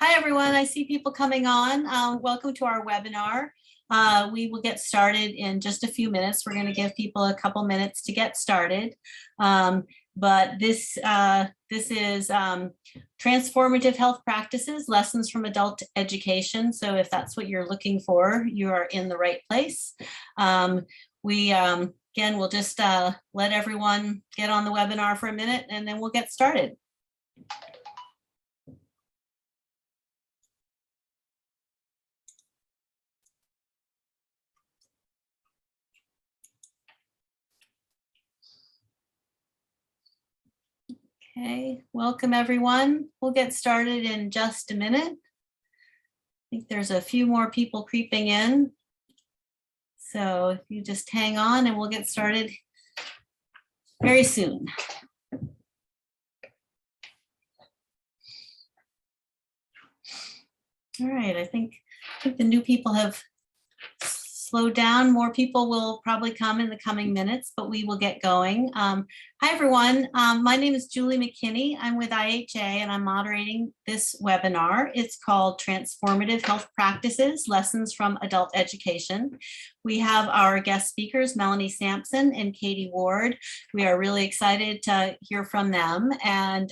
Hi, everyone. I see people coming on. Welcome to our webinar. We will get started in just a few minutes. We're going to give people a couple minutes to get started. But this is Transformative Health Practices, Lessons from Adult Education. So if that's what you're looking for, you are in the right place. Again, we'll just let everyone get on the webinar for a minute and then we'll get started. Okay, welcome everyone. We'll get started in just a minute. I think there's a few more people creeping in. So if you just hang on and we'll get started very soon. All right, I think the new people have slowed down. More people will probably come in the coming minutes, but we will get going. Hi, everyone. My name is Julie McKinney. I'm with IHA and I'm moderating this webinar. It's called Transformative Health Practices, Lessons from Adult Education. We have our guest speakers, Melanie Sampson and Katie Ward. We are really excited to hear from them and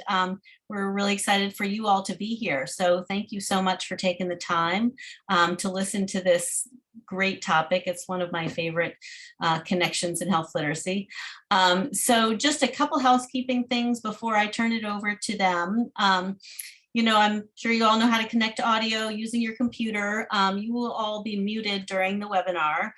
we're really excited for you all to be here. So thank you so much for taking the time to listen to this great topic. It's one of my favorite connections in health literacy. So just a couple housekeeping things before I turn it over to them. You know, I'm sure you all know how to connect to audio using your computer. You will all be muted during the webinar.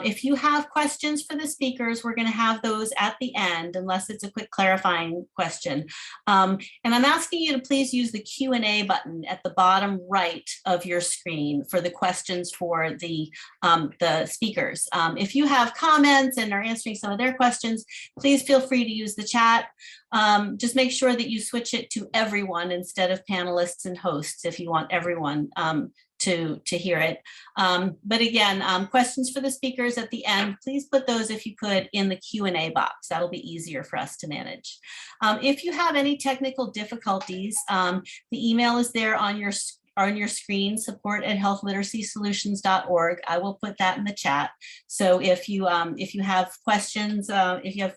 If you have questions for the speakers, we're going to have those at the end, unless it's a quick clarifying question. And I'm asking you to please use the Q&A button at the bottom right of your screen for the questions for the speakers. If you have comments and are answering some of their questions, please feel free to use the chat. Just make sure that you switch it to everyone instead of panelists and hosts if you want everyone to hear it. But again, questions for the speakers at the end, please put those, if you could, in the Q&A box. That'll be easier for us to manage. If you have any technical difficulties, the email is there on your screen, support@healthliteracysolutions.org. I will put that in the chat. So if you have questions, if you have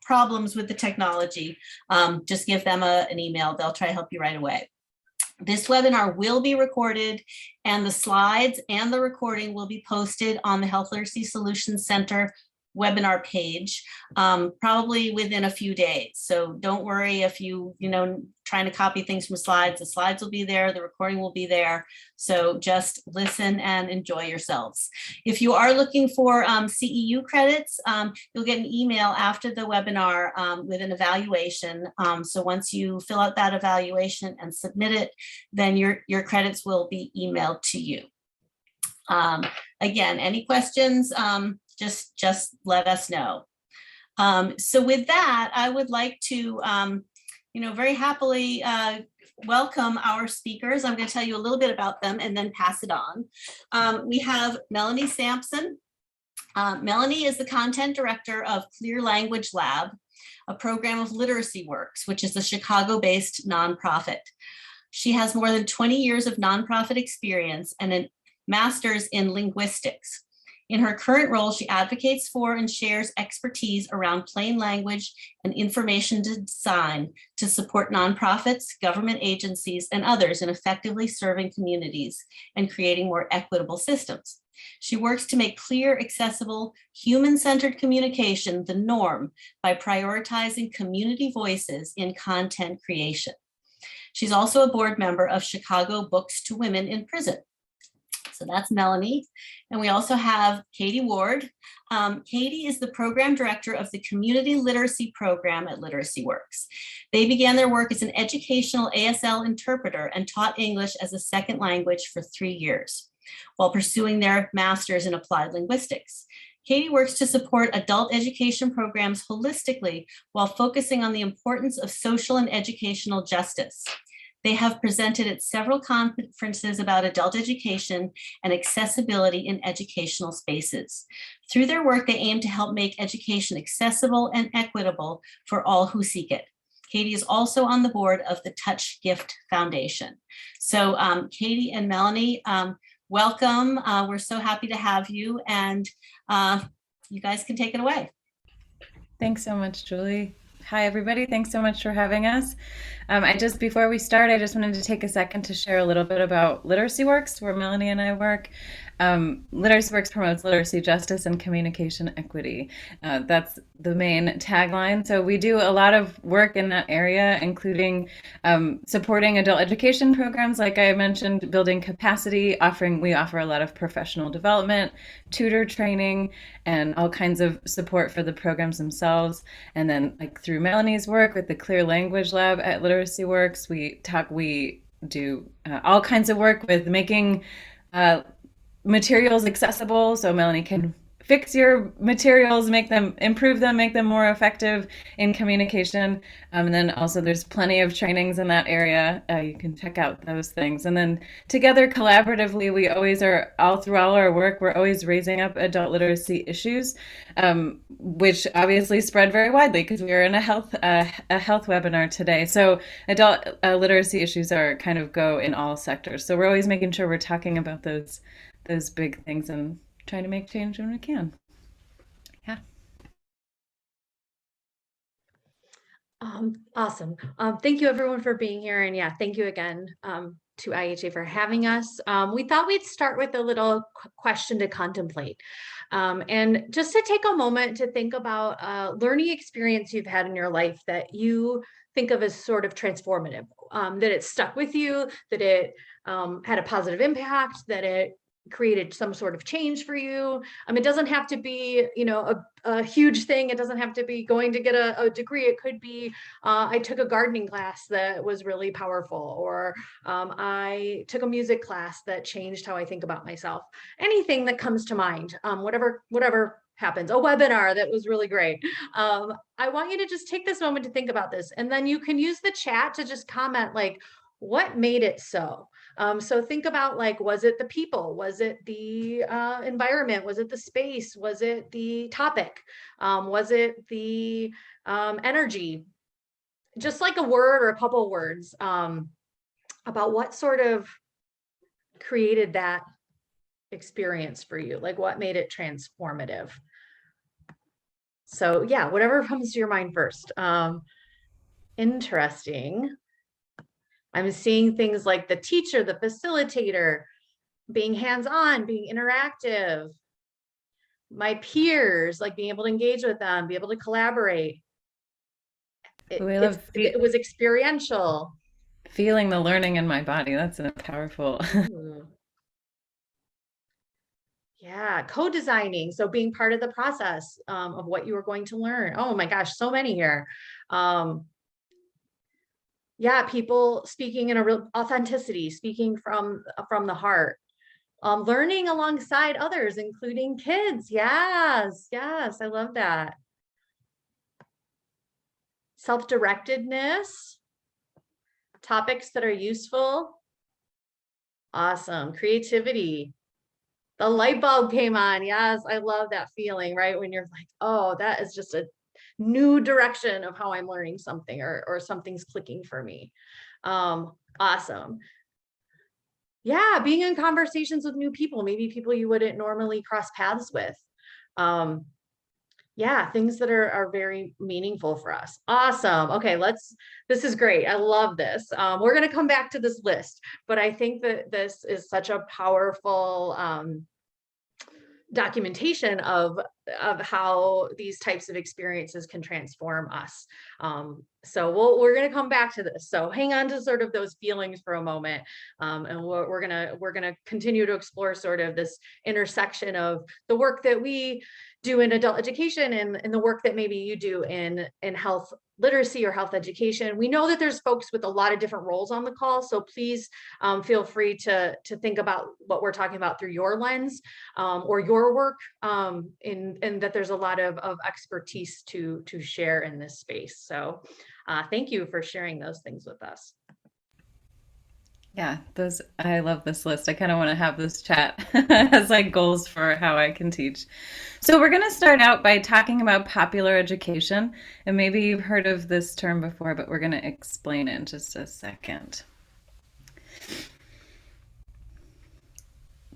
problems with the technology, just give them an email. They'll try to help you right away. This webinar will be recorded and the slides and the recording will be posted on the Health Literacy Solutions Center webinar page, probably within a few days. So don't worry if you trying to copy things from slides. The slides will be there, the recording will be there. So just listen and enjoy yourselves. If you are looking for CEU credits, you'll get an email after the webinar with an evaluation. So once you fill out that evaluation and submit it, then your credits will be emailed to you. Again, any questions, just let us know. So with that, I would like to, very happily welcome our speakers. I'm going to tell you a little bit about them and then pass it on. We have Melanie Sampson. Melanie is the content director of Clear Language Lab, a program of Literacy Works, which is a Chicago-based nonprofit. She has more than 20 years of nonprofit experience and a master's in linguistics. In her current role, she advocates for and shares expertise around plain language and information design to support nonprofits, government agencies, and others in effectively serving communities and creating more equitable systems. She works to make clear, accessible, human-centered communication the norm by prioritizing community voices in content creation. She's also a board member of Chicago Books to Women in Prison. So that's Melanie. And we also have Katie Ward. Katie is the program director of the Community Literacy Program at Literacy Works. They began their work as an educational ASL interpreter and taught English as a second language for 3 years while pursuing their master's in applied linguistics. Katie works to support adult education programs holistically while focusing on the importance of social and educational justice. They have presented at several conferences about adult education and accessibility in educational spaces. Through their work, they aim to help make education accessible and equitable for all who seek it. Katie is also on the board of the Touch Gift Foundation. So Katie and Melanie, welcome. We're so happy to have you, and you guys can take it away. Thanks so much, Julie. Hi, everybody. Thanks so much for having us. Before we start, I just wanted to take a second to share a little bit about Literacy Works, where Melanie and I work. Literacy Works promotes literacy, justice, and communication equity. That's the main tagline. So we do a lot of work in that area, including supporting adult education programs, like I mentioned, building capacity, we offer a lot of professional development, tutor training, and all kinds of support for the programs themselves. And then, like, through Melanie's work with the Clear Language Lab at Literacy Works, we do all kinds of work with making materials accessible, so Melanie can fix your materials, improve them, make them more effective in communication. And then also there's plenty of trainings in that area. You can check out those things. And then together, collaboratively, we always are, all through all our work, we're always raising up adult literacy issues, which obviously spread very widely because we are in a health webinar today. So adult literacy issues are kind of go in all sectors. So we're always making sure we're talking about those big things and trying to make change when we can. Yeah. Awesome. Thank you everyone for being here. And yeah, thank you again to IHA for having us. We thought we'd start with a little question to contemplate. And just to take a moment to think about a learning experience you've had in your life that you think of as sort of transformative, that it stuck with you, that it had a positive impact, that it created some sort of change for you. It doesn't have to be, a huge thing. It doesn't have to be going to get a degree. It could be, I took a gardening class that was really powerful, or I took a music class that changed how I think about myself. Anything that comes to mind, whatever happens, a webinar that was really great. I want you to just take this moment to think about this, and then you can use the chat to just comment, like, what made it so? So think about, like, was it the people? Was it the environment? Was it the space? Was it the topic? Was it the energy? Just like a word or a couple words about what sort of created that experience for you, like what made it transformative. So yeah, whatever comes to your mind first. Interesting. I'm seeing things like the teacher, the facilitator, being hands-on, being interactive, my peers, like being able to engage with them, be able to collaborate. It was experiential. Feeling the learning in my body. That's a powerful. Yeah, co-designing. So being part of the process of what you were going to learn. Oh my gosh, so many here. Yeah, people speaking in a real authenticity, speaking from the heart, learning alongside others, including kids. Yes, I love that. Self-directedness, topics that are useful. Awesome. Creativity. The light bulb came on. Yes, I love that feeling, right? When you're like, oh, that is just a new direction of how I'm learning something, or something's clicking for me. Awesome. Yeah, being in conversations with new people, maybe people you wouldn't normally cross paths with. Yeah, things that are very meaningful for us. Awesome. Okay, this is great. I love this. We're going to come back to this list, but I think that this is such a powerful documentation of how these types of experiences can transform us. So we're going to come back to this. So hang on to sort of those feelings for a moment, and we're gonna continue to explore sort of this intersection of the work that we do in adult education and the work that maybe you do in health literacy or health education. We know that there's folks with a lot of different roles on the call, so please feel free to think about what we're talking about through your lens or your work, and that there's a lot of expertise to share in this space. So thank you for sharing those things with us. Yeah, those I love this list. I kind of want to have this chat as like goals for how I can teach. So we're going to start out by talking about popular education, and maybe you've heard of this term before, but we're going to explain it in just a second.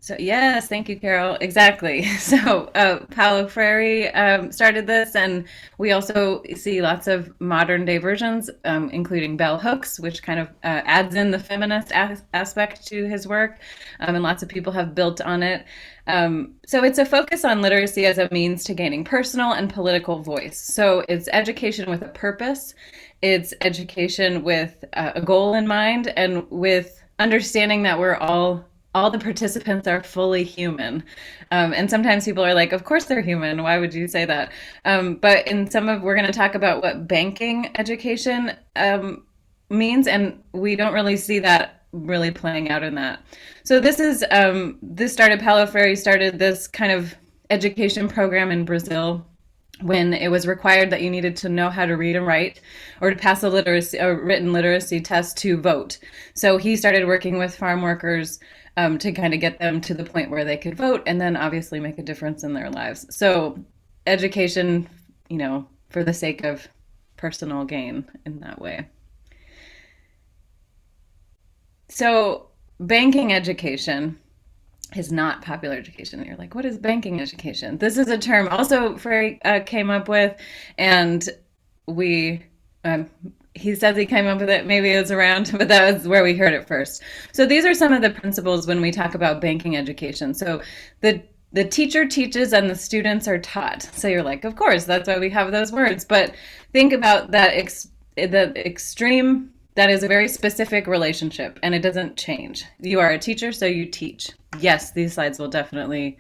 So yes, thank you, Carol. Exactly. So Paulo Freire started this, and we also see lots of modern day versions, including bell hooks, which kind of adds in the feminist aspect to his work, and lots of people have built on it. So it's a focus on literacy as a means to gaining personal and political voice. So it's education with a purpose. It's education with a goal in mind, and with understanding that we're all the participants are fully human. And sometimes people are like, of course they're human. Why would you say that? But we're going to talk about what banking education means, and we don't really see that really playing out in that. So Paulo Freire started this kind of education program in Brazil when it was required that you needed to know how to read and write or to pass a written literacy test to vote. So he started working with farm workers to kind of get them to the point where they could vote and then obviously make a difference in their lives. So education, for the sake of personal gain in that way. So banking education is not popular education. You're like, what is banking education? This is a term also Freire came up with, and he says he came up with it, maybe it was around, but that was where we heard it first. So these are some of the principles when we talk about banking education. So the teacher teaches and the students are taught. So you're like, of course, that's why we have those words. But think about that the extreme. That is a very specific relationship, and it doesn't change. You are a teacher, so you teach. Yes, these slides will definitely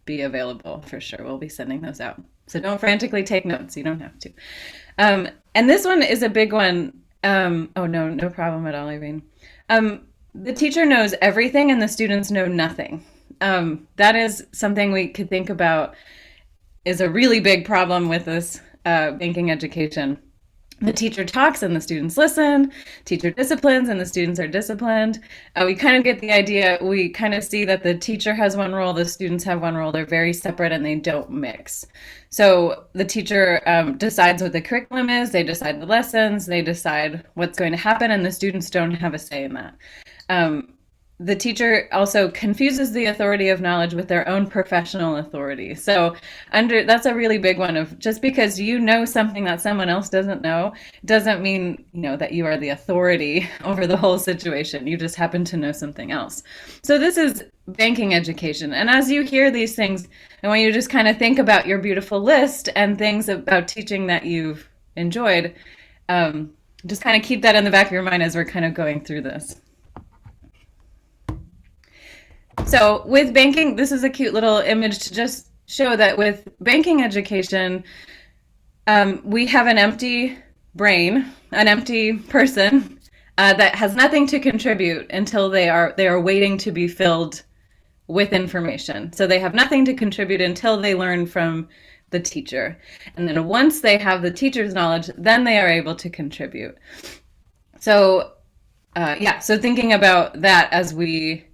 be available for sure. We'll be sending those out. So don't frantically take notes. You don't have to. And this one is a big one. Oh, no problem at all, Irene. The teacher knows everything and the students know nothing. That is something we could think about is a really big problem with this banking education. The teacher talks and the students listen. Teacher disciplines and the students are disciplined. We kind of get the idea. We kind of see that the teacher has one role, the students have one role. They're very separate and they don't mix. So the teacher decides what the curriculum is. They decide the lessons. They decide what's going to happen, and the students don't have a say in that. The teacher also confuses the authority of knowledge with their own professional authority. So that's a really big one of just because you know something that someone else doesn't know doesn't mean, that you are the authority over the whole situation. You just happen to know something else. So this is banking education. And as you hear these things, I want you to just kind of think about your beautiful list and things about teaching that you've enjoyed. Just kind of keep that in the back of your mind as we're kind of going through this. So with banking, this is a cute little image to just show that with banking education, we have an empty brain, an empty person that has nothing to contribute until they are waiting to be filled with information. So they have nothing to contribute until they learn from the teacher. And then once they have the teacher's knowledge, then they are able to contribute. So so thinking about that as we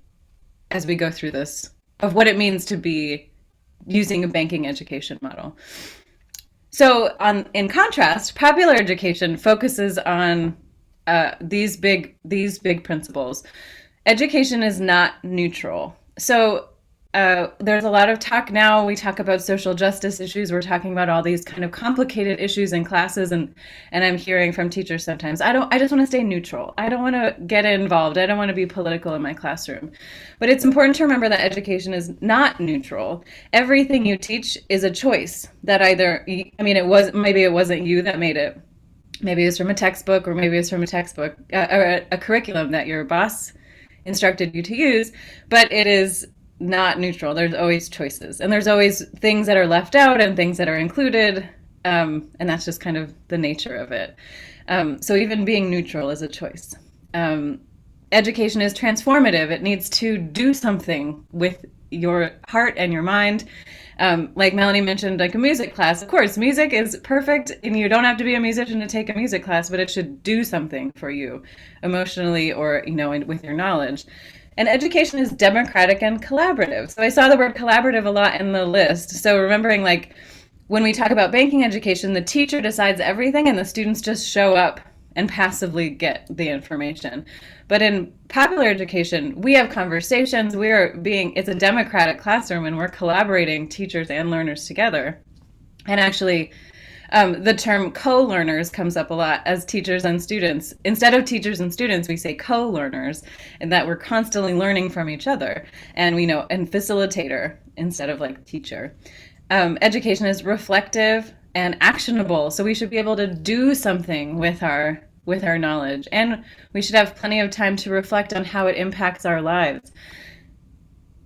go through this, of what it means to be using a banking education model. So in contrast, popular education focuses on these big principles. Education is not neutral. So there's a lot of talk now. We talk about social justice issues. We're talking about all these kind of complicated issues in classes, and I'm hearing from teachers sometimes, I just want to stay neutral. I don't want to get involved. I don't want to be political in my classroom. But it's important to remember that education is not neutral. Everything you teach is a choice that maybe it wasn't you that made it. Maybe it's from a textbook, or maybe it's from or a curriculum that your boss instructed you to use, but it is not neutral. There's always choices, and there's always things that are left out and things that are included, and that's just kind of the nature of it. So even being neutral is a choice. Education is transformative. It needs to do something with your heart and your mind. Like Melanie mentioned, like a music class. Of course, music is perfect, and you don't have to be a musician to take a music class, but it should do something for you emotionally or, with your knowledge. And education is democratic and collaborative. So I saw the word collaborative a lot in the list. So remembering, like, when we talk about banking education, the teacher decides everything and the students just show up and passively get the information. But in popular education, we have conversations. It's a democratic classroom, and we're collaborating, teachers and learners together. And actually, the term co-learners comes up a lot as teachers and students. Instead of teachers and students, we say co-learners, and that we're constantly learning from each other. And and facilitator instead of like teacher. Education is reflective and actionable, so we should be able to do something with our knowledge, and we should have plenty of time to reflect on how it impacts our lives.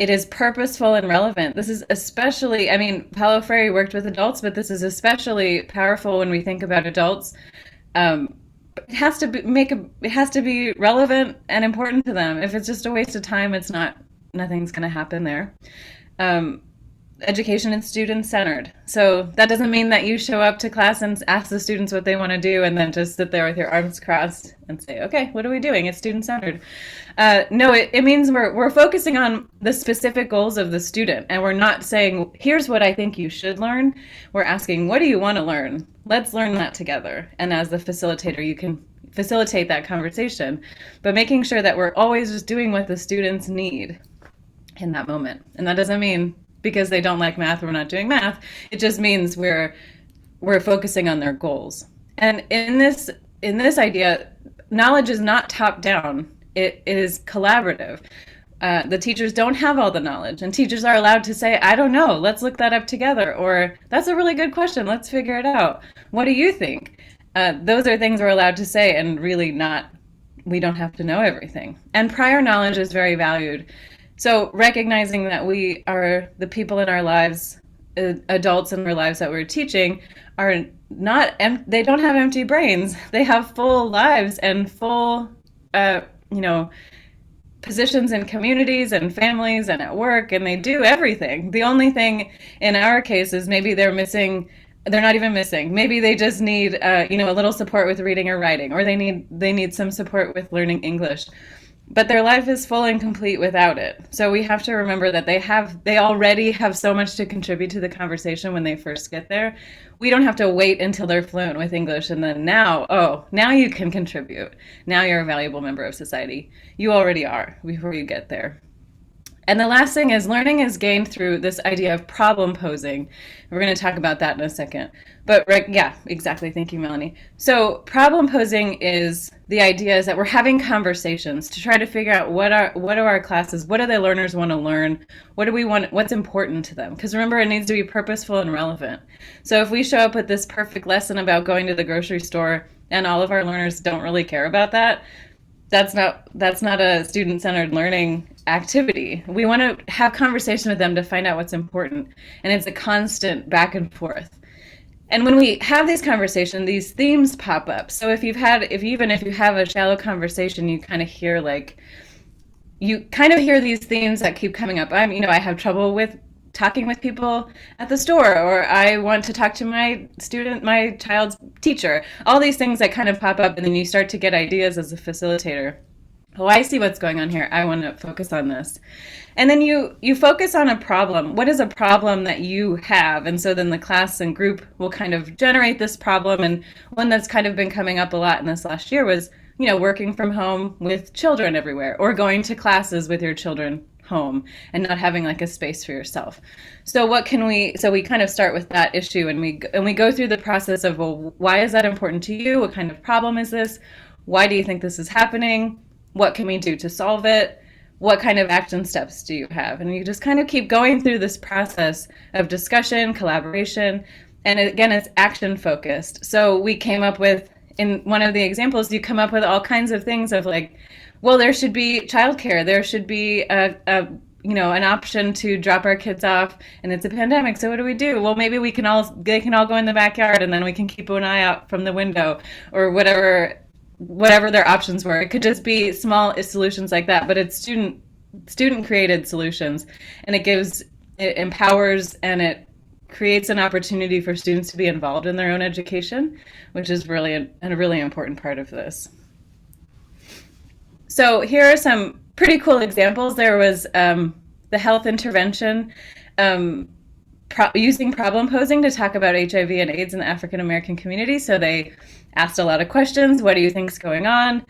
It is purposeful and relevant. This is especially, Paulo Freire worked with adults, but this is especially powerful when we think about adults. It has to be relevant and important to them. If it's just a waste of time, nothing's going to happen there. Education is student-centered. So that doesn't mean that you show up to class and ask the students what they want to do and then just sit there with your arms crossed and say, okay, what are we doing? It's student-centered. No, it means we're focusing on the specific goals of the student, and we're not saying, here's what I think you should learn. We're asking, what do you want to learn? Let's learn that together. And as the facilitator, you can facilitate that conversation, but making sure that we're always just doing what the students need in that moment. And that doesn't mean because they don't like math, we're not doing math. It just means we're focusing on their goals. And in this idea, knowledge is not top down. It is collaborative. The teachers don't have all the knowledge, and teachers are allowed to say, I don't know, let's look that up together, or that's a really good question, let's figure it out. What do you think? Those are things we're allowed to say, and really we don't have to know everything. And prior knowledge is very valued. So recognizing that we are the people in our lives, adults in our lives that we're teaching, are not, they don't have empty brains. They have full lives and full, positions in communities and families and at work, and they do everything. The only thing in our case is maybe they're not even missing. Maybe they just need, a little support with reading or writing, or they need some support with learning English. But their life is full and complete without it. So we have to remember that they already have so much to contribute to the conversation when they first get there. We don't have to wait until they're fluent with English and then now you can contribute. Now you're a valuable member of society. You already are before you get there. And the last thing is learning is gained through this idea of problem posing. We're going to talk about that in a second. But yeah, exactly. Thank you, Melanie. So problem posing is the idea is that we're having conversations to try to figure out what are our classes, what do the learners want to learn, what do we want, what's important to them? Because remember, it needs to be purposeful and relevant. So if we show up with this perfect lesson about going to the grocery store and all of our learners don't really care about that, that's not a student-centered learning activity. We want to have conversation with them to find out what's important, and it's a constant back and forth. And when we have these conversations, these themes pop up. So if you have a shallow conversation, you kind of hear these themes that keep coming up. I have trouble with talking with people at the store, or I want to talk to my child's teacher. All these things that kind of pop up, and then you start to get ideas as a facilitator. Oh, I see what's going on here. I want to focus on this. And then you focus on a problem. What is a problem that you have? And so then the class and group will kind of generate this problem. And one that's kind of been coming up a lot in this last year was, working from home with children everywhere, or going to classes with your children home and not having like a space for yourself. So we kind of start with that issue, and we go through the process of, well, why is that important to you? What kind of problem is this? Why do you think this is happening? What can we do to solve it? What kind of action steps do you have? And you just kind of keep going through this process of discussion, collaboration, and again, it's action focused. So we came up with, in one of the examples, you come up with all kinds of things of like, well, there should be childcare. There should be an option to drop our kids off, and it's a pandemic. So what do we do? Well, maybe they can all go in the backyard, and then we can keep an eye out from the window, or whatever their options were. It could just be small solutions like that, but it's student student created solutions, and it empowers and it creates an opportunity for students to be involved in their own education, which is really a really important part of this. So here are some pretty cool examples. There was the health intervention using problem posing to talk about HIV and AIDS in the African American community. So they asked a lot of questions. What do you think is going on?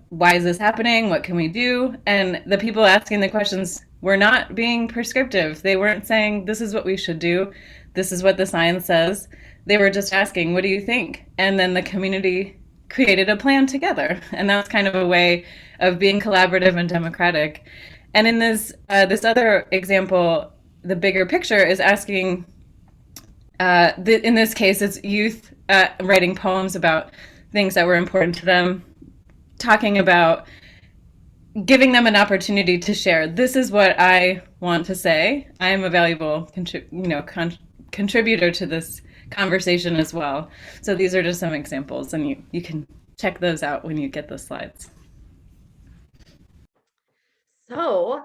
Why is this happening? What can we do? And the people asking the questions were not being prescriptive. They weren't saying, this is what we should do. This is what the science says. They were just asking, what do you think? And then the community created a plan together. And that's kind of a way of being collaborative and democratic. And in this other example, the bigger picture is asking, in this case, it's youth writing poems about things that were important to them, talking about giving them an opportunity to share. This is what I want to say. I am a valuable contributor to this conversation as well. So these are just some examples, and you can check those out when you get the slides. So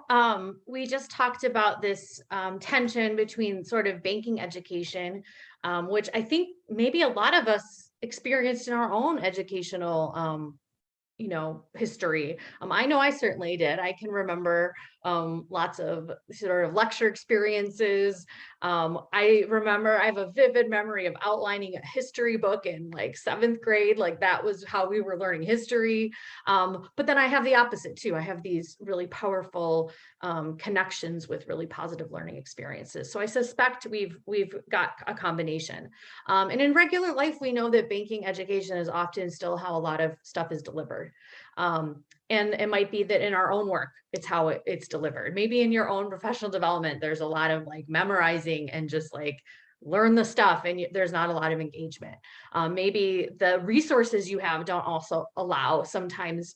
we just talked about this tension between sort of banking education, which I think maybe a lot of us experienced in our own educational history. I know I certainly did. I can remember lots of sort of lecture experiences. I remember I have a vivid memory of outlining a history book in like 7th grade. Like that was how we were learning history. But then I have the opposite too. I have these really powerful connections with really positive learning experiences. So I suspect we've got a combination. And in regular life, we know that banking education is often still how a lot of stuff is delivered. And it might be that in our own work, it's how it's delivered. Maybe in your own professional development, there's a lot of like memorizing and just like learn the stuff, and there's not a lot of engagement. Maybe the resources you have don't also allow sometimes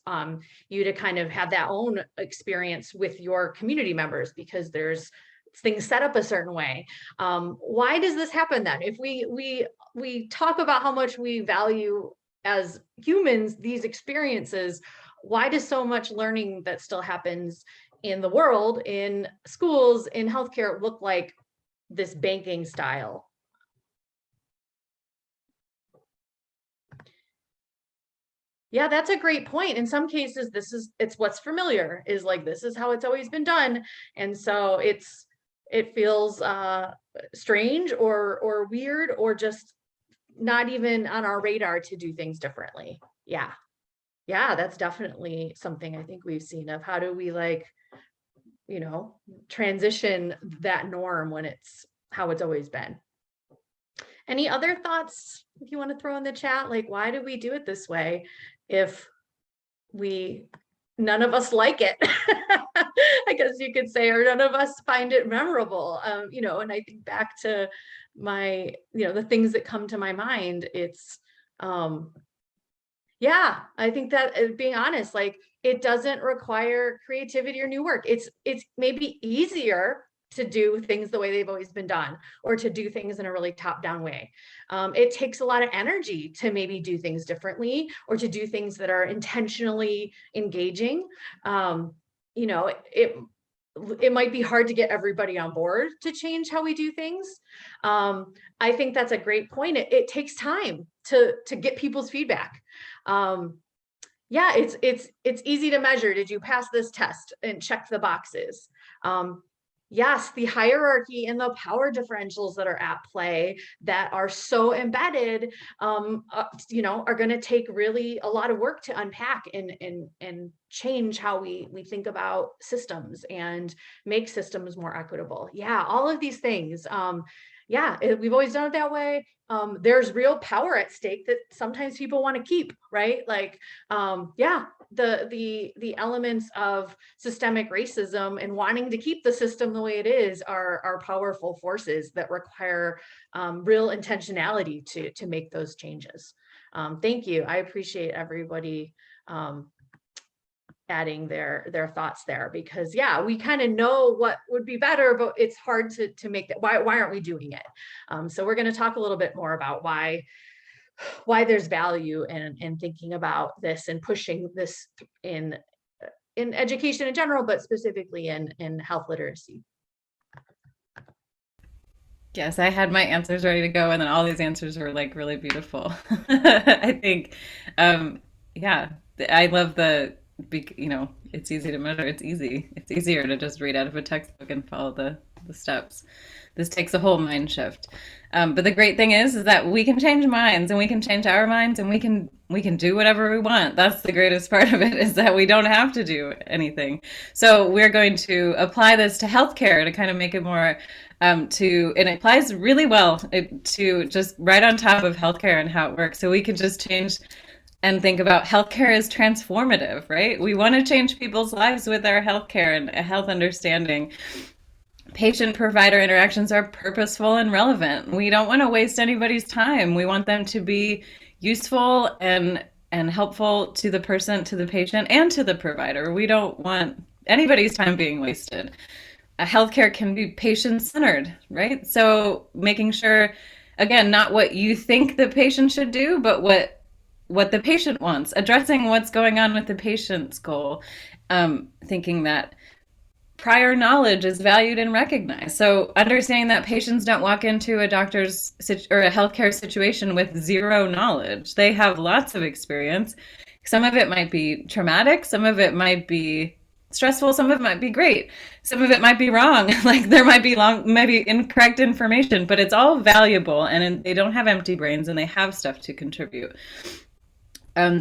you to kind of have that own experience with your community members because there's things set up a certain way. Why does this happen then? If we talk about how much we value as humans these experiences, why does so much learning that still happens in the world, in schools, in healthcare look like this banking style? Yeah, that's a great point. In some cases, it's what's familiar, is like, this is how it's always been done. And so it feels strange or weird, or just not even on our radar to do things differently. Yeah, that's definitely something I think we've seen of how do we transition that norm when it's how it's always been. Any other thoughts if you want to throw in the chat? Like, why do we do it this way if none of us like it? I guess you could say, or none of us find it memorable. And I think back to the things that come to my mind. It's I think that, being honest, like, it doesn't require creativity or new work. It's maybe easier to do things the way they've always been done, or to do things in a really top-down way. It takes a lot of energy to maybe do things differently, or to do things that are intentionally engaging. It might be hard to get everybody on board to change how we do things. I think that's a great point. It takes time to get people's feedback. It's easy to measure. Did you pass this test and check the boxes? Yes, the hierarchy and the power differentials that are at play that are so embedded, are going to take really a lot of work to unpack and change how we think about systems and make systems more equitable. Yeah, all of these things. We've always done it that way. There's real power at stake that sometimes people want to keep, right? Like, the elements of systemic racism and wanting to keep the system the way it is are powerful forces that require real intentionality to make those changes. Thank you. I appreciate everybody adding their thoughts there, because we kind of know what would be better, but it's hard to make that. Why aren't we doing it? So we're going to talk a little bit more about why there's value in thinking about this and pushing this in in education in general, but specifically in health literacy. Yes, I had my answers ready to go, and then all these answers were like really beautiful. I think, yeah, I love it's easy to measure. It's easy. It's easier to just read out of a textbook and follow the steps. This takes a whole mind shift. But the great thing is that we can change minds, and we can change our minds, and we can do whatever we want. That's the greatest part of it, is that we don't have to do anything. So we're going to apply this to healthcare to kind of make it more and it applies really well to just right on top of healthcare and how it works. So we can just change and think about healthcare as transformative, right? We want to change people's lives with our healthcare and a health understanding. Patient-provider interactions are purposeful and relevant. We don't want to waste anybody's time. We want them to be useful and helpful to the person, to the patient, and to the provider. We don't want anybody's time being wasted. Healthcare can be patient-centered, right? So making sure, again, not what you think the patient should do, but what the patient wants, addressing what's going on with the patient's goal, thinking that prior knowledge is valued and recognized. So understanding that patients don't walk into a doctor's or a healthcare situation with zero knowledge. They have lots of experience. Some of it might be traumatic, some of it might be stressful, some of it might be great, some of it might be wrong. Like there might be maybe incorrect information, but it's all valuable, and they don't have empty brains, and they have stuff to contribute.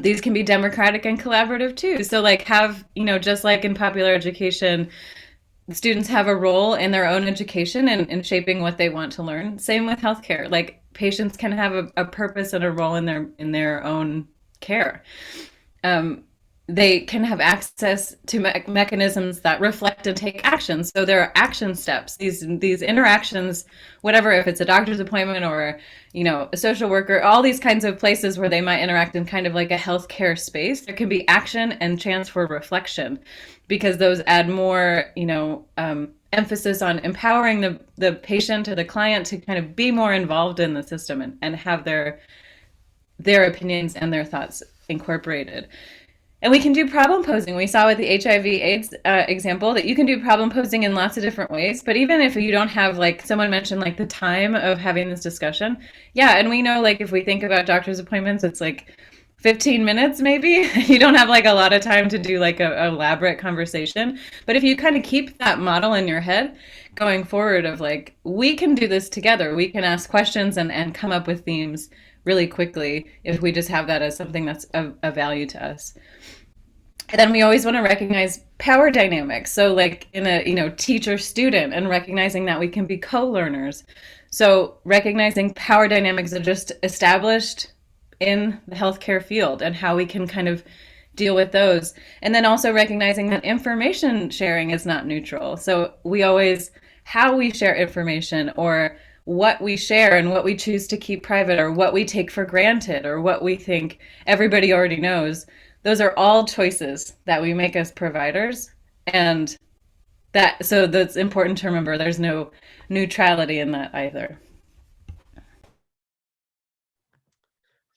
These can be democratic and collaborative too. So like just like in popular education, students have a role in their own education and in shaping what they want to learn. Same with healthcare. Like patients can have a purpose and a role in their own care. They can have access to mechanisms that reflect and take action. So there are action steps. These interactions, whatever, if it's a doctor's appointment or a social worker, all these kinds of places where they might interact in kind of like a healthcare space, there can be action and chance for reflection, because those add more emphasis on empowering the patient or the client to kind of be more involved in the system and have their opinions and their thoughts incorporated. And we can do problem posing. We saw with the HIV/AIDS example that you can do problem posing in lots of different ways. But even if you don't have, like someone mentioned, like the time of having this discussion, yeah, and we know like if we think about doctor's appointments, it's like 15 minutes maybe. You don't have like a lot of time to do like a elaborate conversation. But if you kind of keep that model in your head going forward of like, we can do this together. We can ask questions and come up with themes really quickly if we just have that as something that's of value to us. And then we always want to recognize power dynamics. So like in a teacher student, and recognizing that we can be co-learners. So recognizing power dynamics are just established in the healthcare field and how we can kind of deal with those. And then also recognizing that information sharing is not neutral. So how we share information, or what we share and what we choose to keep private, or what we take for granted, or what we think everybody already knows, those are all choices that we make as providers. And so that's important to remember. There's no neutrality in that either.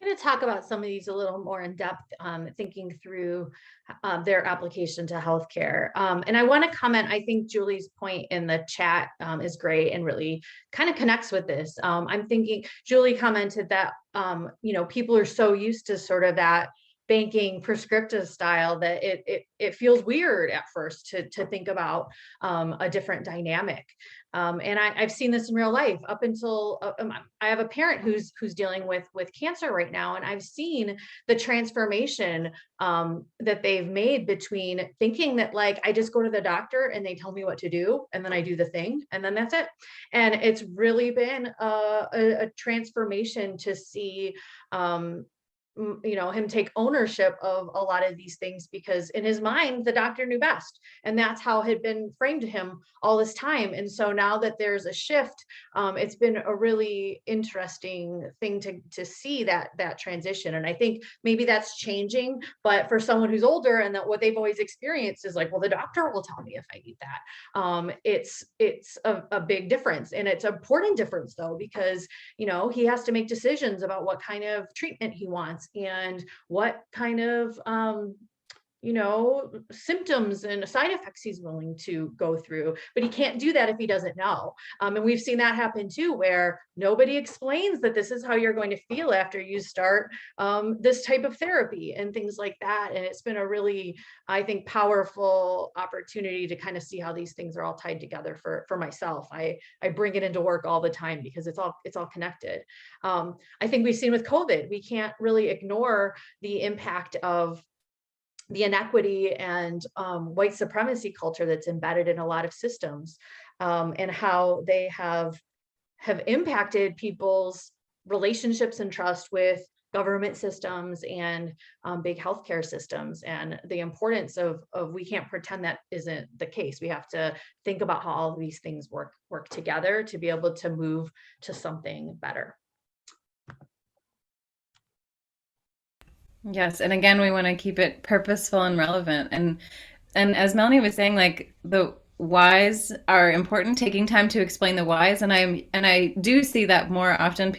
I'm going to talk about some of these a little more in depth, thinking through their application to healthcare. And I want to comment, I think Julie's point in the chat is great and really kind of connects with this. I'm thinking Julie commented that, people are so used to sort of that banking prescriptive style that it feels weird at first to think about a different dynamic. And I've seen this in real life up until I have a parent who's dealing with cancer right now, and I've seen the transformation that they've made between thinking that like I just go to the doctor and they tell me what to do and then I do the thing and then that's it. And it's really been a transformation to see him take ownership of a lot of these things, because in his mind the doctor knew best, and that's how it had been framed to him all this time. And so now that there's a shift, it's been a really interesting thing to see that transition. And I think maybe that's changing, but for someone who's older and that what they've always experienced is like, well, the doctor will tell me if I need that. It's a big difference, and it's an important difference though, because he has to make decisions about what kind of treatment he wants and what kind of symptoms and side effects he's willing to go through, but he can't do that if he doesn't know. And we've seen that happen too, where nobody explains that this is how you're going to feel after you start this type of therapy and things like that. And it's been a really, I think, powerful opportunity to kind of see how these things are all tied together for myself. I bring it into work all the time because it's all connected. I think we've seen with COVID, we can't really ignore the impact of the inequity and white supremacy culture that's embedded in a lot of systems, and how they have impacted people's relationships and trust with government systems and big healthcare systems, and the importance of we can't pretend that isn't the case. We have to think about how all of these things work together to be able to move to something better. Yes, and again, we want to keep it purposeful and relevant. And as Melanie was saying, like the whys are important, taking time to explain the whys. And I do see that more often.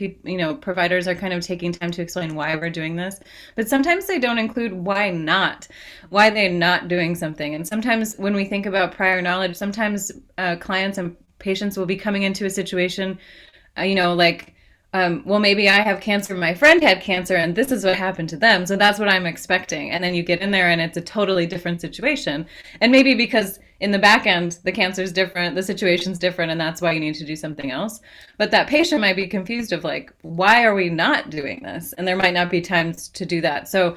Providers are kind of taking time to explain why we're doing this, but sometimes they don't include why they're not doing something. And sometimes when we think about prior knowledge, sometimes clients and patients will be coming into a situation, well, maybe I have cancer, my friend had cancer, and this is what happened to them. So that's what I'm expecting. And then you get in there and it's a totally different situation. And maybe because in the back end, the cancer is different, the situation's different, and that's why you need to do something else. But that patient might be confused of like, why are we not doing this? And there might not be times to do that. So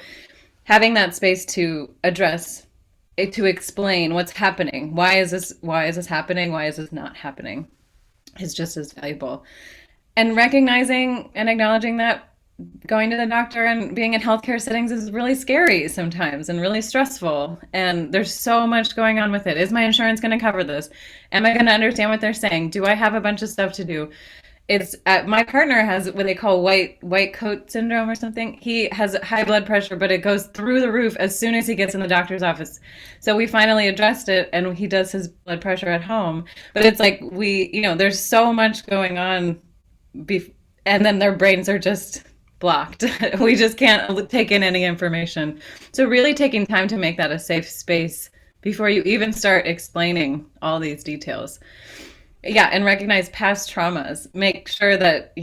having that space to address, to explain what's happening, why is this happening? Why is this not happening? Is just as valuable. And recognizing and acknowledging that going to the doctor and being in healthcare settings is really scary sometimes and really stressful. And there's so much going on with it. Is my insurance going to cover this? Am I going to understand what they're saying? Do I have a bunch of stuff to do? It's my partner has what they call white coat syndrome or something. He has high blood pressure, but it goes through the roof as soon as he gets in the doctor's office. So we finally addressed it, and he does his blood pressure at home. But it's like there's so much going on. And then their brains are just blocked. We just can't take in any information. So really taking time to make that a safe space before you even start explaining all these details. Yeah, and recognize past traumas. Make sure that,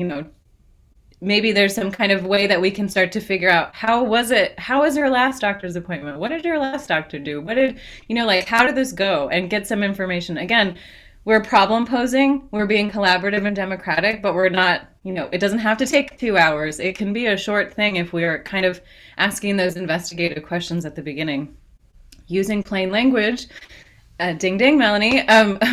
maybe there's some kind of way that we can start to figure out how was your last doctor's appointment? What did your last doctor do? How did this go? And get some information. Again, we're problem posing, we're being collaborative and democratic, but we're not, it doesn't have to take 2 hours. It can be a short thing if we're kind of asking those investigative questions at the beginning. Using plain language, ding ding, Melanie,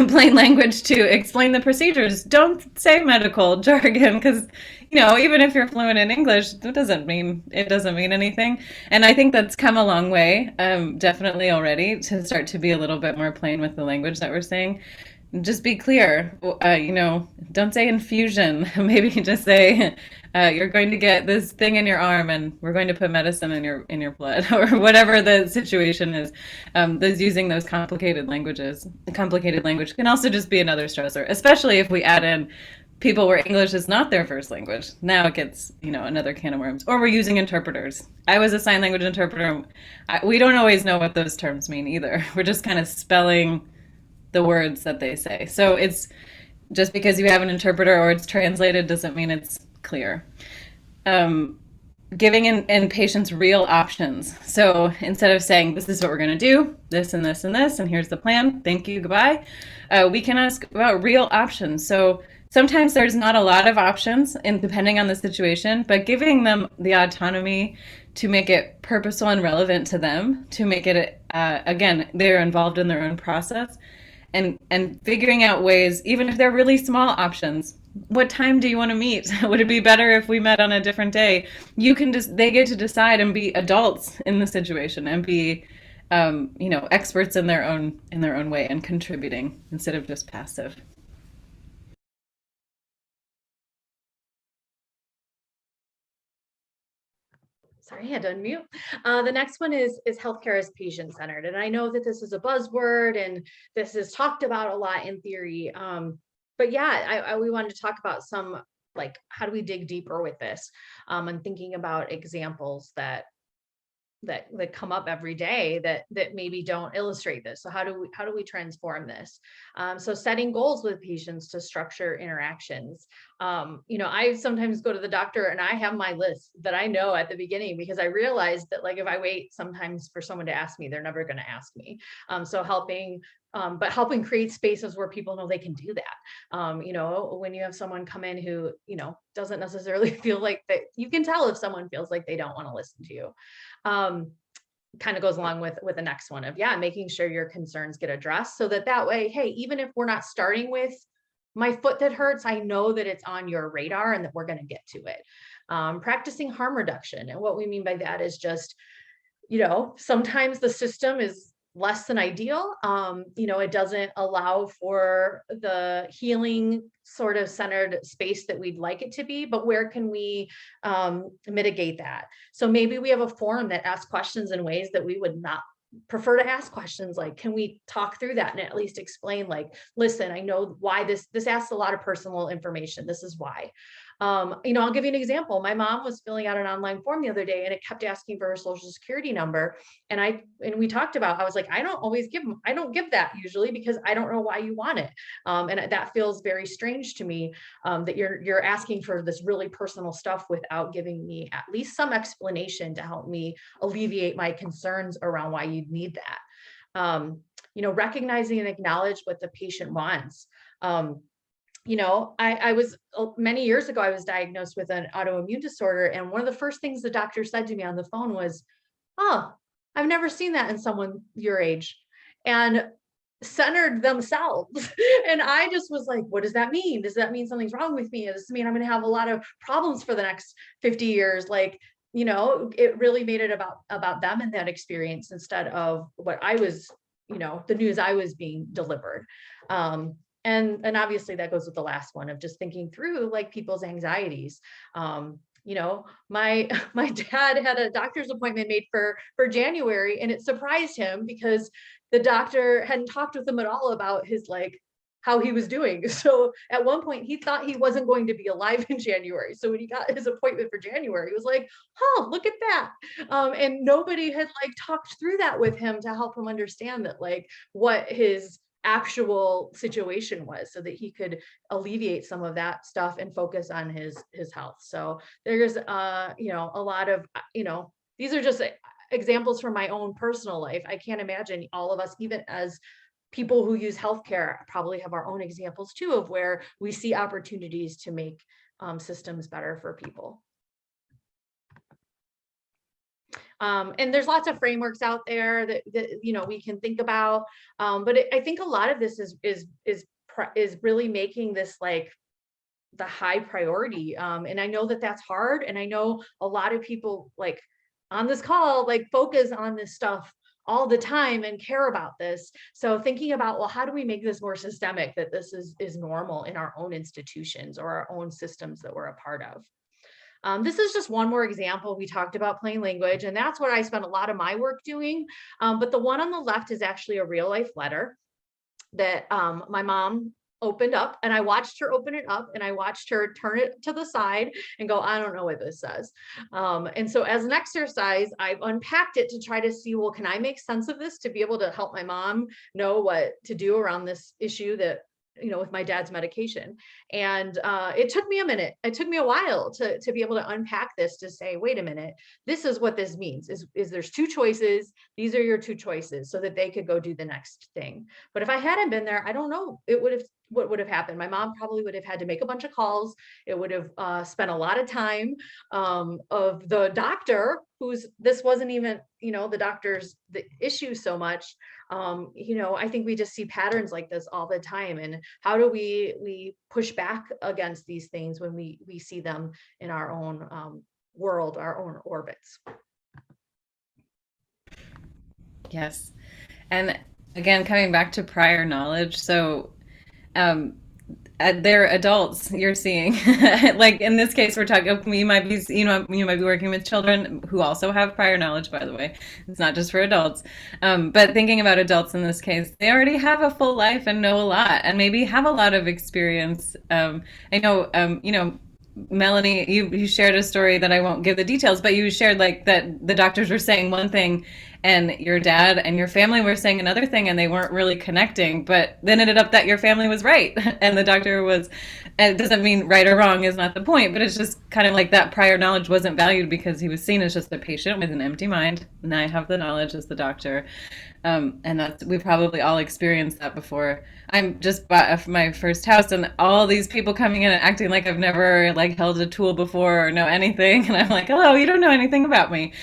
plain language to explain the procedures. Don't say medical jargon because, even if you're fluent in English, it doesn't mean anything. And I think that's come a long way, definitely already, to start to be a little bit more plain with the language that we're saying. Just be clear, don't say infusion. Maybe just say you're going to get this thing in your arm and we're going to put medicine in your blood or whatever the situation is. Using those complicated languages. Complicated language can also just be another stressor, especially if we add in people where English is not their first language. Now it gets, another can of worms. Or we're using interpreters. I was a sign language interpreter. We don't always know what those terms mean either. We're just kind of spelling the words that they say. So it's just because you have an interpreter or it's translated doesn't mean it's clear. Giving in patients real options. So instead of saying, this is what we're going to do, this and this and this, and here's the plan, thank you, goodbye, we can ask about real options. So sometimes there's not a lot of options, depending on the situation, but giving them the autonomy to make it purposeful and relevant to them, to make it, again, they're involved in their own process. And figuring out ways, even if they're really small options, what time do you want to meet? Would it be better if we met on a different day? They get to decide and be adults in the situation and be, experts in their own way and contributing instead of just passive. Sorry, I had to unmute. The next one is healthcare as patient-centered. And I know that this is a buzzword and this is talked about a lot in theory. But yeah, we wanted to talk about some, like, how do we dig deeper with this? And thinking about examples that that come up every day that maybe don't illustrate this. So how do we transform this? So setting goals with patients to structure interactions. I sometimes go to the doctor and I have my list that I know at the beginning, because I realized that, like, if I wait sometimes for someone to ask me, they're never going to ask me. So helping create spaces where people know they can do that. When you have someone come in who, doesn't necessarily feel like that, you can tell if someone feels like they don't want to listen to you. Kind of goes along with the next one of, making sure your concerns get addressed, so that way, hey, even if we're not starting with my foot that hurts, I know that it's on your radar and that we're going to get to it. Practicing harm reduction. And what we mean by that is just, sometimes the system is less than ideal. It doesn't allow for the healing sort of centered space that we'd like it to be, but where can we mitigate that? So maybe we have a forum that asks questions in ways that we would not prefer to ask questions. Like, can we talk through that and at least explain, like, listen, I know why this asks a lot of personal information. This is why. I'll give you an example. My mom was filling out an online form the other day and it kept asking for her social security number. And we talked about, I was like, I don't give that usually, because I don't know why you want it. And that feels very strange to me, that you're asking for this really personal stuff without giving me at least some explanation to help me alleviate my concerns around why you'd need that. Recognizing and acknowledge what the patient wants. I was many years ago, I was diagnosed with an autoimmune disorder. And one of the first things the doctor said to me on the phone was, "Oh, I've never seen that in someone your age," and centered themselves. And I just was like, what does that mean? Does that mean something's wrong with me? Does this mean I'm going to have a lot of problems for the next 50 years? Like, it really made it about them and that experience, instead of what I was, the news I was being delivered. And obviously that goes with the last one of just thinking through, like, people's anxieties. My my dad had a doctor's appointment made for January, and it surprised him because the doctor hadn't talked with him at all about his, like, how he was doing. So at one point he thought he wasn't going to be alive in January. So when he got his appointment for January, he was like, "Oh, look at that." And nobody had, like, talked through that with him to help him understand that, like, what his actual situation was, so that he could alleviate some of that stuff and focus on his health. So there's a lot of, these are just examples from my own personal life. I can't imagine all of us, even as people who use healthcare, probably have our own examples too, of where we see opportunities to make systems better for people. And there's lots of frameworks out there that we can think about, but I think a lot of this is really making this, like, the high priority. And I know that that's hard, and I know a lot of people, like, on this call, like, focus on this stuff all the time and care about this. So thinking about, well, how do we make this more systemic, that this is normal in our own institutions or our own systems that we're a part of. This is just one more example. We talked about plain language, and that's what I spent a lot of my work doing. But the one on the left is actually a real life letter that my mom opened up, and I watched her open it up, and I watched her turn it to the side and go, I don't know what this says. And so as an exercise, I've unpacked it to try to see, well, can I make sense of this to be able to help my mom know what to do around this issue that, with my dad's medication. And it took me a minute. It took me a while to be able to unpack this, to say, wait a minute, this is what this means, is there's two choices. These are your two choices, so that they could go do the next thing. But if I hadn't been there, I don't know what would have happened. My mom probably would have had to make a bunch of calls. It would have spent a lot of time of the doctor, this wasn't even, the doctor's the issue so much. I think we just see patterns like this all the time. And how do we push back against these things when we see them in our own world, our own orbits? Yes. And again, coming back to prior knowledge. So they're adults you're seeing. Like in this case, we're talking, you might be working with children who also have prior knowledge, by the way. It's not just for adults. But thinking about adults in this case, they already have a full life and know a lot, and maybe have a lot of experience. I know, Melanie, you shared a story that I won't give the details, but you shared like that the doctors were saying one thing and your dad and your family were saying another thing and they weren't really connecting, but then ended up that your family was right and the doctor was, and it doesn't mean right or wrong is not the point, but it's just kind of like that prior knowledge wasn't valued because he was seen as just a patient with an empty mind, and I have the knowledge as the doctor. And that's, we probably all experienced that before. I'm just bought my first house and all these people coming in and acting like I've never like held a tool before or know anything. And I'm like, hello, you don't know anything about me.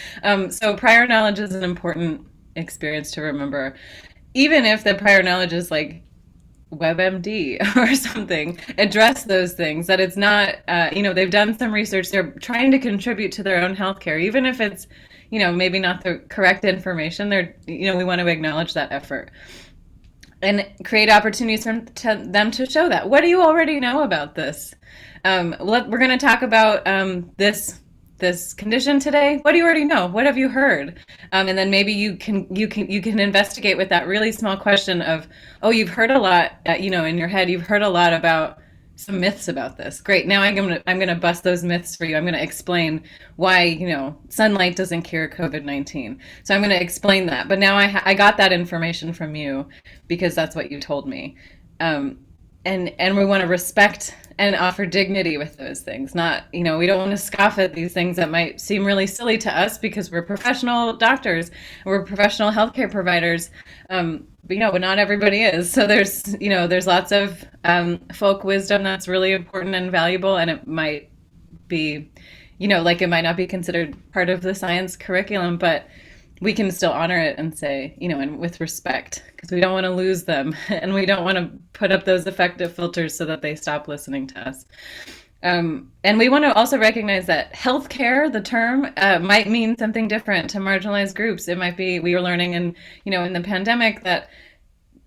So prior knowledge is an important experience to remember. Even if the prior knowledge is like WebMD or something, address those things, that it's not, they've done some research, they're trying to contribute to their own healthcare, even if it's, maybe not the correct information, we want to acknowledge that effort and create opportunities for them to show that. What do you already know about this? We're going to talk about this condition today. What do you already know? What have you heard? And then maybe you can investigate with that really small question of, oh, you've heard a lot, in your head, you've heard a lot about some myths about this. Great. Now I'm gonna bust those myths for you. I'm gonna explain why sunlight doesn't cure COVID-19. So I'm gonna explain that. But now I got that information from you because that's what you told me. And we want to respect and offer dignity with those things. Not, we don't want to scoff at these things that might seem really silly to us because we're professional doctors, we're professional healthcare providers. But not everybody is. So there's lots of folk wisdom that's really important and valuable, and it might be, it might not be considered part of the science curriculum, but we can still honor it and say, and with respect, because we don't want to lose them and we don't want to put up those effective filters so that they stop listening to us. And we want to also recognize that healthcare, the term, might mean something different to marginalized groups. It might be, we were learning in the pandemic that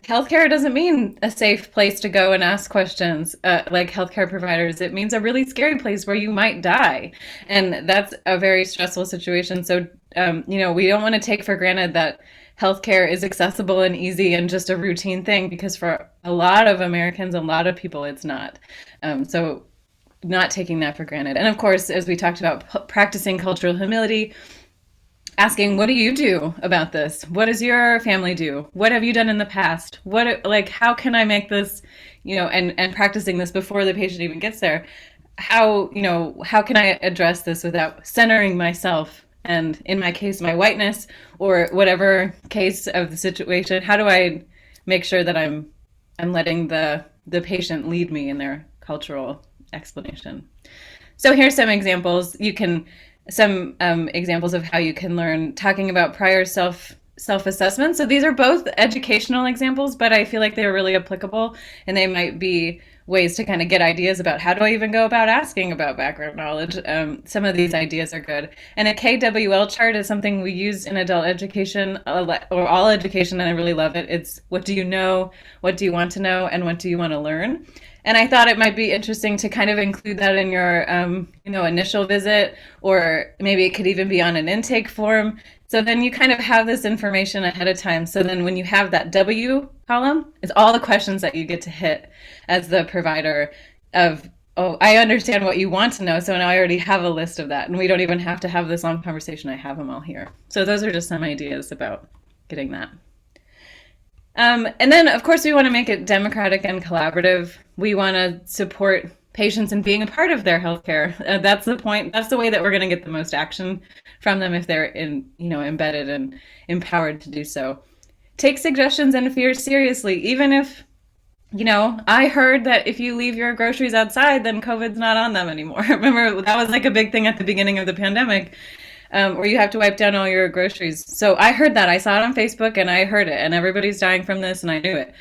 healthcare doesn't mean a safe place to go and ask questions like healthcare providers. It means a really scary place where you might die. And that's a very stressful situation. So, we don't want to take for granted that healthcare is accessible and easy and just a routine thing, because for a lot of Americans, a lot of people, it's not. So not taking that for granted. And of course, as we talked about, practicing cultural humility, asking, what do you do about this? What does your family do? What have you done in the past? How can I make this, and practicing this before the patient even gets there. How can I address this without centering myself? And in my case, my whiteness, or whatever case of the situation, how do I make sure that I'm letting the patient lead me in their cultural explanation? So here's some examples. Some examples of how you can learn, talking about prior self-assessment. So these are both educational examples, but I feel like they're really applicable, and they might be ways to kind of get ideas about how do I even go about asking about background knowledge. Some of these ideas are good. And a KWL chart is something we use in adult education or all education, and I really love it. It's what do you know, what do you want to know, and what do you want to learn? And I thought it might be interesting to kind of include that in your, initial visit, or maybe it could even be on an intake form. So then you kind of have this information ahead of time. So then when you have that W column, it's all the questions that you get to hit as the provider of, oh, I understand what you want to know. So now I already have a list of that. And we don't even have to have this long conversation. I have them all here. So those are just some ideas about getting that. And then, of course, we want to make it democratic and collaborative. We want to support patients in being a part of their healthcare. That's the point. That's the way that we're going to get the most action from them if they're embedded and empowered to do so. Take suggestions and fears seriously, even if, I heard that if you leave your groceries outside, then COVID's not on them anymore. Remember, that was like a big thing at the beginning of the pandemic. Or you have to wipe down all your groceries. So I heard that. I saw it on Facebook and I heard it, and everybody's dying from this and I knew it.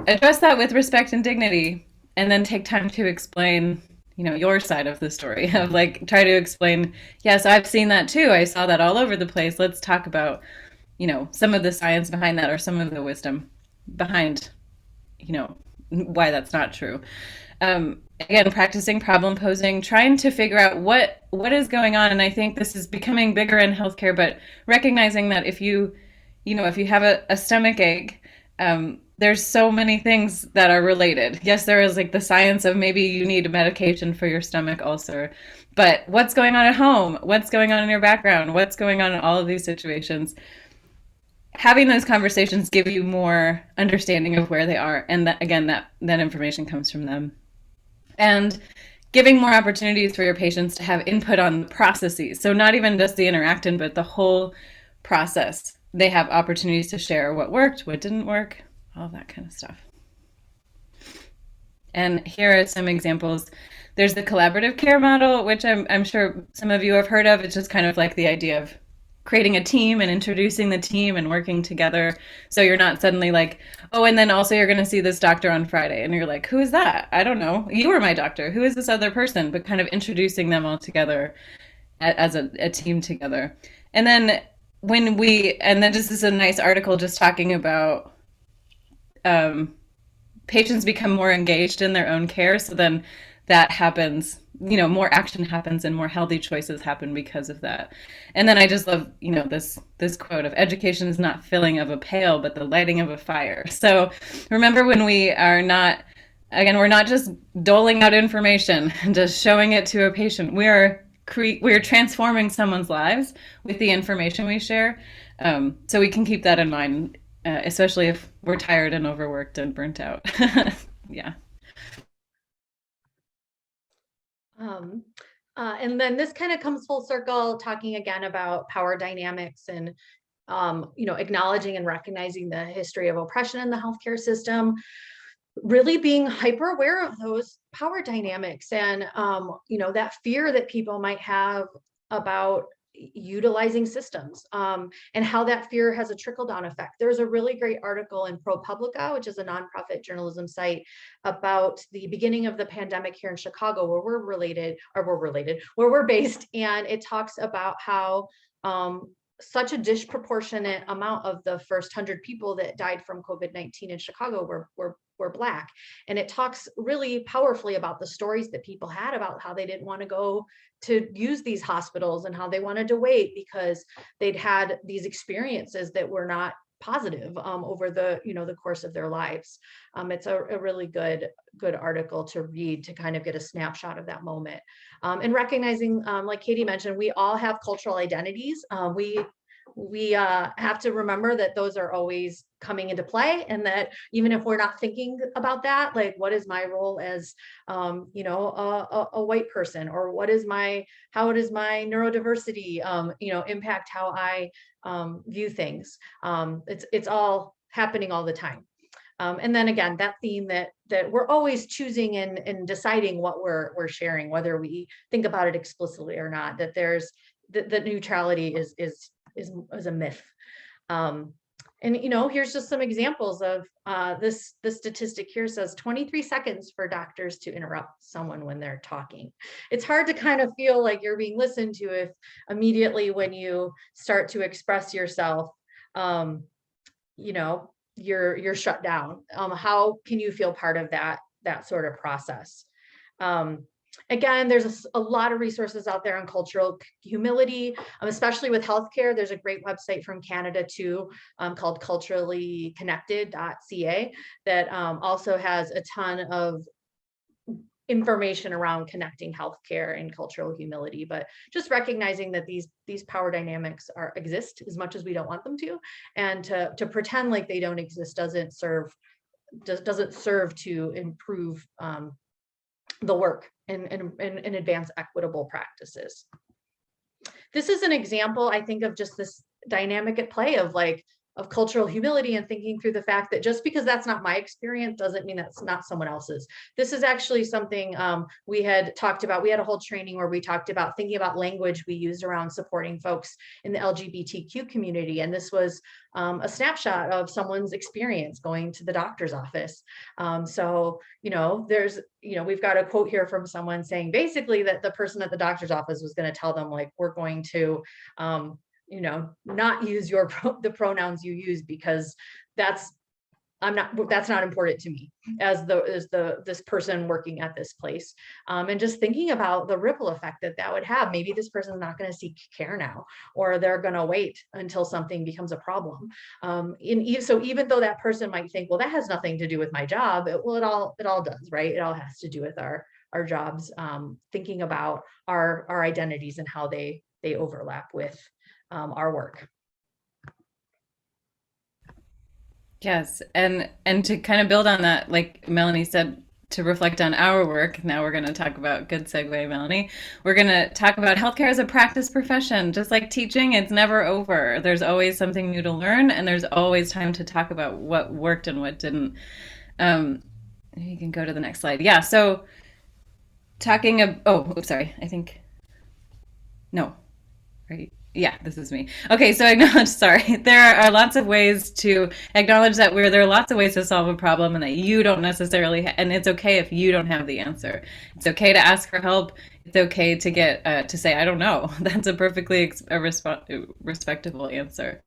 Address that with respect and dignity, and then take time to explain, your side of the story of try to explain, yes, I've seen that too. I saw that all over the place. Let's talk about, some of the science behind that, or some of the wisdom behind, why that's not true. Again, practicing problem posing, trying to figure out what is going on. And I think this is becoming bigger in healthcare, but recognizing that if you have a stomach ache, there's so many things that are related. Yes, there is like the science of maybe you need medication for your stomach ulcer, but what's going on at home? What's going on in your background? What's going on in all of these situations? Having those conversations give you more understanding of where they are, and that again, that information comes from them. And giving more opportunities for your patients to have input on the processes. So not even just the interactin, but the whole process. They have opportunities to share what worked, what didn't work, all that kind of stuff. And here are some examples. There's the collaborative care model, which I'm sure some of you have heard of. It's just kind of like the idea of creating a team and introducing the team and working together. So you're not suddenly like, oh, and then also you're going to see this doctor on Friday. And you're like, who is that? I don't know. You were my doctor. Who is this other person? But kind of introducing them all together as a team together. And then this is a nice article just talking about patients become more engaged in their own care. So then that happens, more action happens and more healthy choices happen because of that. And then I just love, this quote of education is not filling of a pail, but the lighting of a fire. So remember when we're not just doling out information and just showing it to a patient. We're transforming someone's lives with the information we share. So we can keep that in mind, especially if we're tired and overworked and burnt out. Yeah. And then this kind of comes full circle, talking again about power dynamics and, acknowledging and recognizing the history of oppression in the healthcare system, really being hyper aware of those power dynamics and, that fear that people might have about utilizing systems, and how that fear has a trickle-down effect. There's a really great article in ProPublica, which is a nonprofit journalism site, about the beginning of the pandemic here in Chicago, where we're based, and it talks about how such a disproportionate amount of the first 100 people that died from COVID-19 in Chicago were Black. And it talks really powerfully about the stories that people had about how they didn't want to go to use these hospitals and how they wanted to wait because they'd had these experiences that were not positive over the course of their lives. It's a really good article to read to kind of get a snapshot of that moment, and recognizing, like Katie mentioned, we all have cultural identities. We have to remember that those are always coming into play, and that even if we're not thinking about that, like, what is my role as a white person, or how does my neurodiversity impact how I view things. It's all happening all the time. And then again, that theme that we're always choosing and deciding what we're sharing, whether we think about it explicitly or not, that there's that neutrality is a myth. And here's just some examples of this statistic here says 23 seconds for doctors to interrupt someone when they're talking. It's hard to kind of feel like you're being listened to if immediately when you start to express yourself, you're shut down. How can you feel part of that sort of process? Again, there's a lot of resources out there on cultural humility, especially with healthcare. There's a great website from Canada too, called culturallyconnected.ca, that also has a ton of information around connecting healthcare and cultural humility. But just recognizing that these power dynamics exist as much as we don't want them to, and to pretend like they don't exist doesn't serve to improve the work and advance equitable practices. This is an example, I think, of just this dynamic at play of cultural humility, and thinking through the fact that just because that's not my experience doesn't mean that's not someone else's. This is actually something we had talked about. We had a whole training where we talked about thinking about language we used around supporting folks in the LGBTQ community. And this was a snapshot of someone's experience going to the doctor's office. So, we've got a quote here from someone saying basically that the person at the doctor's office was going to tell them, like, we're going to not use the pronouns you use, because that's that's not important to me as this person working at this place. And just thinking about the ripple effect that would have. Maybe this person's not going to seek care now, or they're going to wait until something becomes a problem. So even though that person might think, well, that has nothing to do with my job, it all does, right? It all has to do with our jobs, thinking about our identities and how they overlap with our work. Yes, and to kind of build on that, like Melanie said, to reflect on our work. Now we're going to talk about, good segue, Melanie. We're going to talk about healthcare as a practice profession. Just like teaching, it's never over. There's always something new to learn, and there's always time to talk about what worked and what didn't. You can go to the next slide. Yeah, so talking of, sorry, I think, no, right? Yeah, this is me. Okay, so acknowledge, sorry. There are lots of ways to acknowledge that there are lots of ways to solve a problem, and that you don't necessarily, and it's okay if you don't have the answer. It's okay to ask for help. It's okay to get, to say, I don't know. That's a perfectly respectable answer.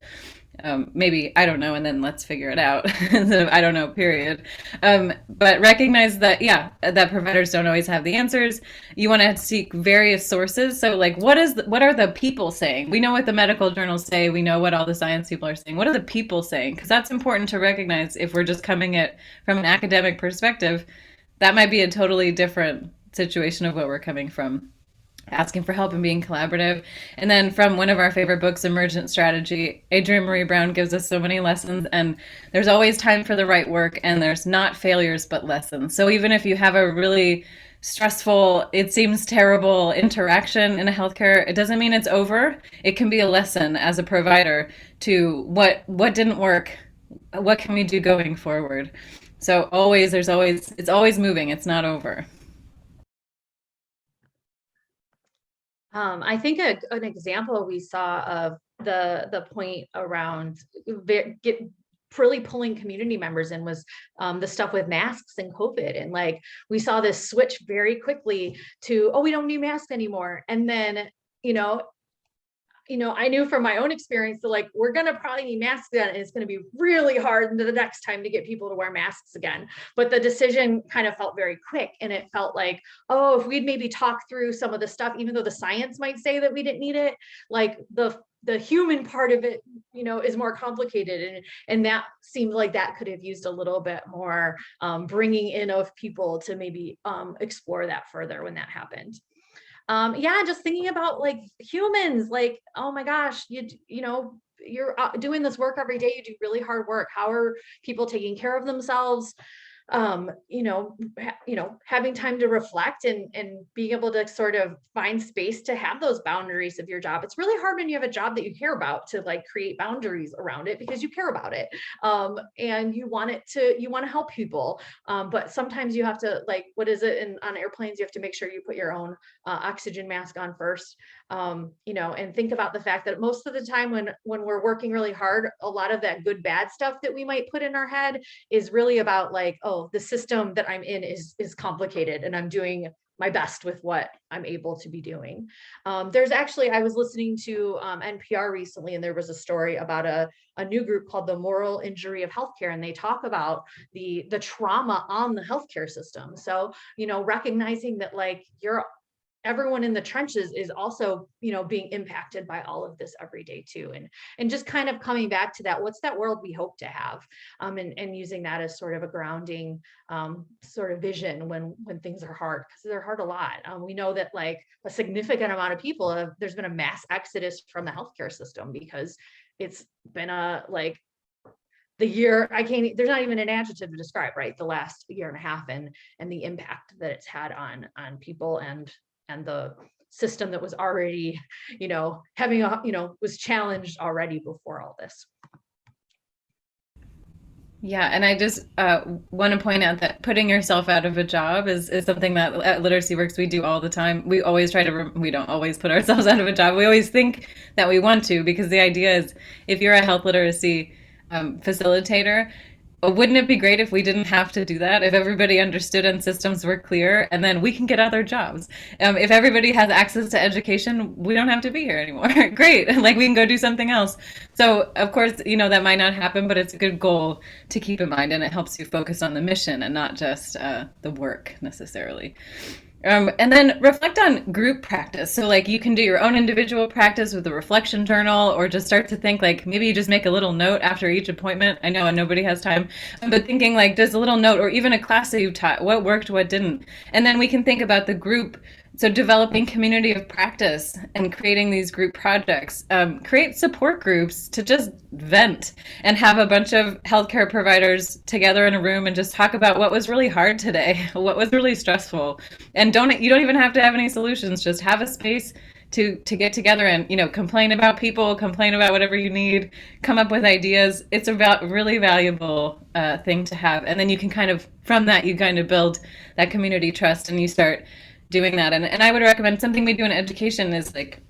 Maybe I don't know, and then let's figure it out. Instead of I don't know, period. But recognize that, that providers don't always have the answers. You want to seek various sources. So like, what are the people saying? We know what the medical journals say. We know what all the science people are saying. What are the people saying? Because that's important to recognize. If we're just coming at from an academic perspective, that might be a totally different situation of what we're coming from. Asking for help and being collaborative. And then from one of our favorite books, Emergent Strategy, Adrienne Marie Brown gives us so many lessons, and there's always time for the right work, and there's not failures but lessons. So even if you have a really stressful, it seems terrible interaction in a healthcare, it doesn't mean it's over. It can be a lesson as a provider to what didn't work, what can we do going forward. So it's always moving, it's not over. I think an example we saw of the point around really pulling community members in was the stuff with masks and COVID. And like, we saw this switch very quickly to, we don't need masks anymore. And then, I knew from my own experience that like, we're going to probably need masks again, and it's going to be really hard the next time to get people to wear masks again. But the decision kind of felt very quick, and it felt like, if we'd maybe talk through some of the stuff, even though the science might say that we didn't need it, like the human part of it, is more complicated. And that seemed like that could have used a little bit more bringing in of people to maybe explore that further when that happened. Just thinking about like humans, like, oh my gosh, you're doing this work every day. You do really hard work. How are people taking care of themselves? Having time to reflect and being able to sort of find space to have those boundaries of your job. It's really hard when you have a job that you care about to like create boundaries around it, because you care about it. And you want to help people. But sometimes you have to, like, what is it? On airplanes, you have to make sure you put your own oxygen mask on first. And think about the fact that most of the time when we're working really hard, a lot of that good, bad stuff that we might put in our head is really about like, the system that I'm in is complicated, and I'm doing my best with what I'm able to be doing. There's actually, I was listening to NPR recently, and there was a story about a new group called the Moral Injury of Healthcare, and they talk about the trauma on the healthcare system. So, recognizing that like everyone in the trenches is also, being impacted by all of this every day too. And just kind of coming back to that, what's that world we hope to have? And using that as sort of a grounding sort of vision when things are hard, because they're hard a lot. We know that like a significant amount of people, there's been a mass exodus from the healthcare system because it's been there's not even an adjective to describe, right? The last year and a half and the impact that it's had on people and the system that was already, was challenged already before all this. Yeah, and I just want to point out that putting yourself out of a job is something that at Literacy Works we do all the time. We always we don't always put ourselves out of a job. We always think that we want to, because the idea is if you're a health literacy facilitator, wouldn't it be great if we didn't have to do that? If everybody understood and systems were clear, and then we can get other jobs. If everybody has access to education, we don't have to be here anymore. Great, like we can go do something else. So of course, that might not happen, but it's a good goal to keep in mind, and it helps you focus on the mission and not just the work necessarily. And then reflect on group practice. So like you can do your own individual practice with a reflection journal, or just start to think like maybe you just make a little note after each appointment. I know nobody has time, but thinking like just a little note, or even a class that you taught, what worked, what didn't. And then we can think about the group. So developing community of practice and creating these group projects, create support groups to just vent and have a bunch of healthcare providers together in a room and just talk about what was really hard today, what was really stressful. And you don't even have to have any solutions, just have a space to get together and complain about people, complain about whatever you need, come up with ideas. It's a really valuable thing to have. And then you can from that you build that community trust, and you start doing that. And I would recommend something we do in education is like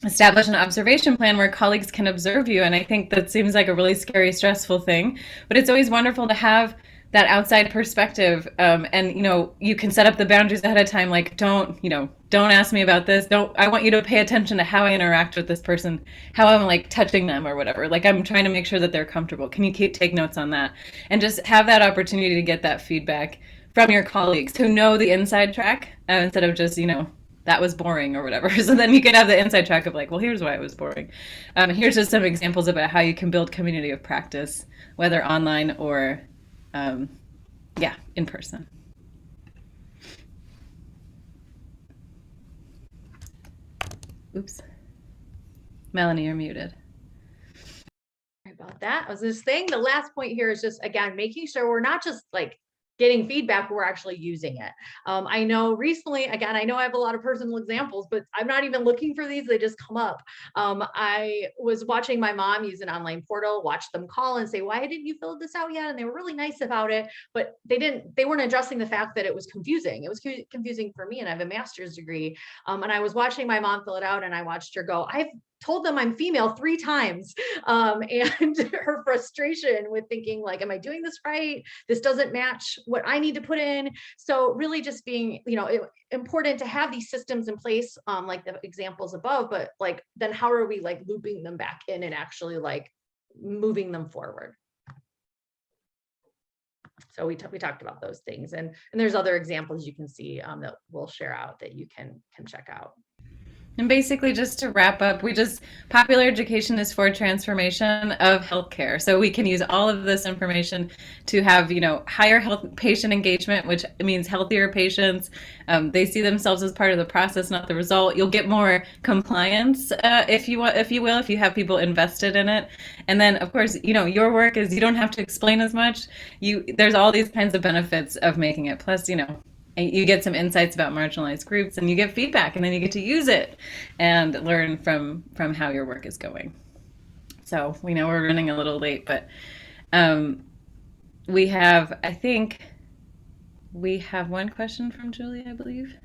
establish an observation plan where colleagues can observe you. And I think that seems like a really scary, stressful thing, but it's always wonderful to have that outside perspective. And you can set up the boundaries ahead of time. Like, don't ask me about this. I want you to pay attention to how I interact with this person, how I'm like touching them or whatever. Like I'm trying to make sure that they're comfortable. Can you take notes on that? And just have that opportunity to get that feedback from your colleagues who know the inside track, instead of just, that was boring or whatever. So then you can have the inside track of like, well, here's why it was boring. Here's just some examples about how you can build community of practice, whether online or, in person. Oops. Melanie, you're muted. Sorry about that. I was just saying the last point here is just, again, making sure we're not just like getting feedback, we're actually using it. I know recently, again, I know I have a lot of personal examples, but I'm not even looking for these, they just come up. I was watching my mom use an online portal, watch them call and say, why didn't you fill this out yet? And they were really nice about it, but they weren't addressing the fact that it was confusing. It was confusing for me, and I have a master's degree. And I was watching my mom fill it out, and I watched her go, I've told them I'm female 3 times. And her frustration with thinking like, am I doing this right? This doesn't match what I need to put in. So really just being, important to have these systems in place, like the examples above, but like, then how are we like looping them back in and actually like moving them forward? So we talked about those things, and there's other examples you can see that we'll share out that you can check out. And basically, just to wrap up, popular education is for transformation of healthcare. So we can use all of this information to have, higher patient engagement, which means healthier patients. They see themselves as part of the process, not the result. You'll get more compliance, if you have people invested in it. And then, of course, your work is you don't have to explain as much. There's all these kinds of benefits of making it. Plus, you get some insights about marginalized groups, and you get feedback, and then you get to use it and learn from how your work is going. So we know we're running a little late, but we have one question from Julie, I believe.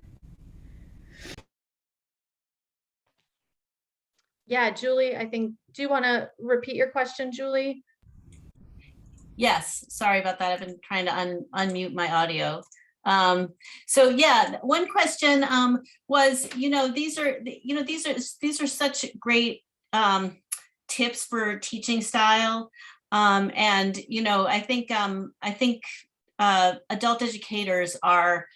Yeah, Julie, do you want to repeat your question, Julie? Yes, sorry about that. I've been trying to unmute my audio. So yeah, one question was, these are such great tips for teaching style, and I think adult educators are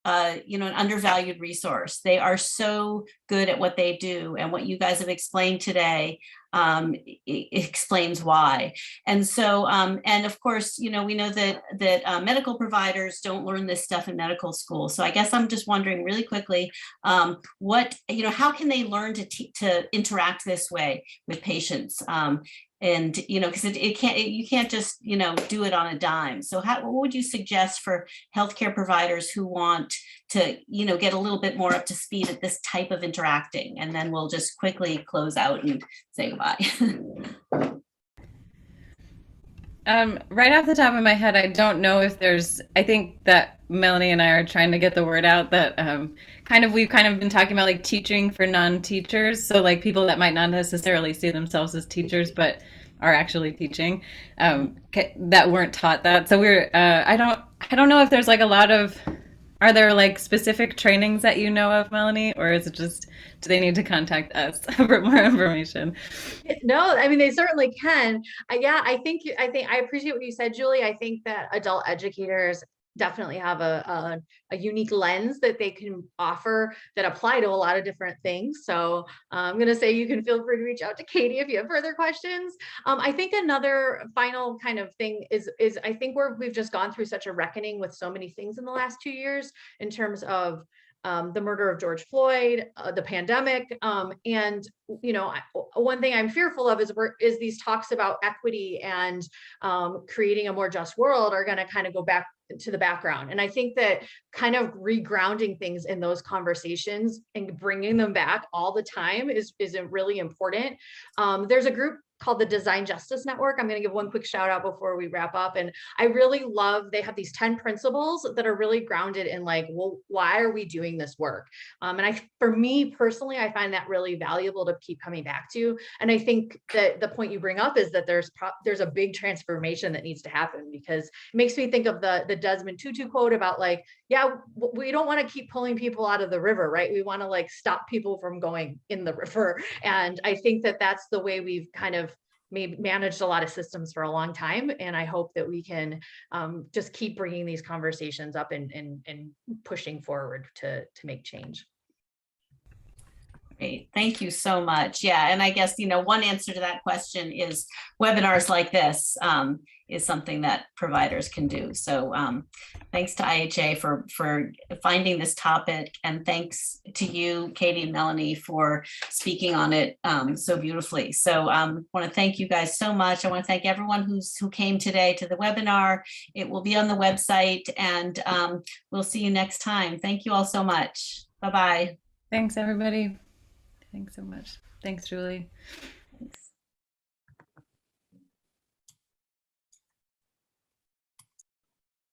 an undervalued resource. They are so good at what they do, and what you guys have explained today it explains why. And so, and of course, we know that medical providers don't learn this stuff in medical school. So I guess I'm just wondering really quickly, how can they learn to interact this way with patients? And because you can't just do it on a dime. So what would you suggest for healthcare providers who want to get a little bit more up to speed at this type of interacting? And then we'll just quickly close out and say goodbye. Right off the top of my head, I don't know if I think that Melanie and I are trying to get the word out that we've been talking about like teaching for non-teachers. So like people that might not necessarily see themselves as teachers, but are actually teaching that weren't taught that. So I don't know if there's like a lot of, are there like specific trainings that you know of, Melanie, or is it just, do they need to contact us for more information? No, I mean they certainly can. Yeah, I think I appreciate what you said, Julie. I think that adult educators definitely have a unique lens that they can offer that apply to a lot of different things. So I'm going to say you can feel free to reach out to Katie if you have further questions. I think another final kind of thing is I think we've just gone through such a reckoning with so many things in the last 2 years in terms of the murder of George Floyd, the pandemic, and one thing I'm fearful of is these talks about equity and creating a more just world are going to kind of go back to the background. And I think that kind of regrounding things in those conversations and bringing them back all the time is really important. There's a group called the Design Justice Network. I'm going to give one quick shout out before we wrap up. And I really love, they have these 10 principles that are really grounded in like, well, why are we doing this work? And for me personally, I find that really valuable to keep coming back to. And I think that the point you bring up is that there's a big transformation that needs to happen, because it makes me think of the Desmond Tutu quote about like, yeah, we don't want to keep pulling people out of the river, right? We want to like stop people from going in the river. And I think that that's the way we've kind of managed a lot of systems for a long time. And I hope that we can just keep bringing these conversations up and pushing forward to make change. Great. Thank you so much. Yeah. And I guess, one answer to that question is webinars like this is something that providers can do. So thanks to IHA for finding this topic. And thanks to you, Katie and Melanie, for speaking on it so beautifully. So I want to thank you guys so much. I want to thank everyone who came today to the webinar. It will be on the website, and we'll see you next time. Thank you all so much. Bye-bye. Thanks, everybody. Thanks so much. Thanks, Julie.